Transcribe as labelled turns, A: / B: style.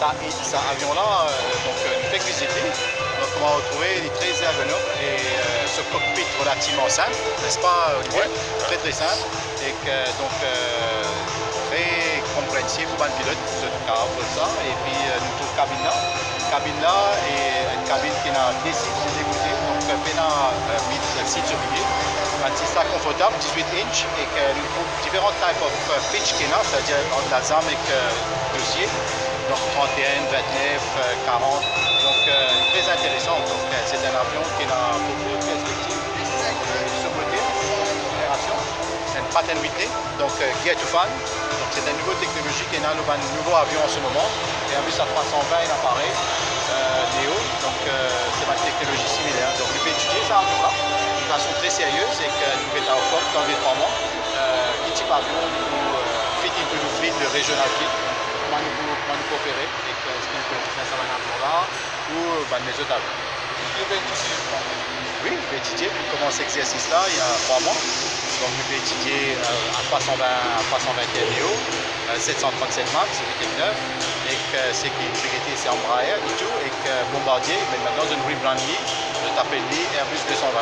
A: ça avion-là, nous fait visiter. Donc, on va retrouver, il est très ergonome et ce cockpit relativement simple, n'est-ce pas, Olivier? Très très simple et très compréhensible pour un pilote pour ce cas pour ça. Et puis nous trouvons cabine là est une cabine qui a des sites dégoûtés, donc bien à 8 sur 8. Un système confortable, 18 inches, et que nous trouvons différents types of pitch qu'il y a, c'est-à-dire entre la ZAM et le dossier, donc 31, 29, 40, donc très intéressant. Donc c'est un avion qui a beaucoup de perspectives, sûreté, génération, c'est une paternité, donc gear to fan, donc c'est une nouvelle technologie qui est un nouveau avion en ce moment, et un bus à 320 il apparaît, Néo, donc c'est une technologie similaire. Donc il peut étudier ça avion-là de façon très sérieuse et que nous mettons au corps dans les 3 mois, qui type avion pour fit into the fleet de regional fleet, comment nous coopérer et ce qui nous peut faire ça là ou les autres avions. Oui, je vais étudier pour commencer cet exercice-là il y a 3 mois. Donc je vais étudier à 321 Neo, 737 Max, 8 et 9, et que sécurité c'est Embraer et tout, et que Bombardier, mais maintenant je ne rebrandis, je t'appelle Airbus 220.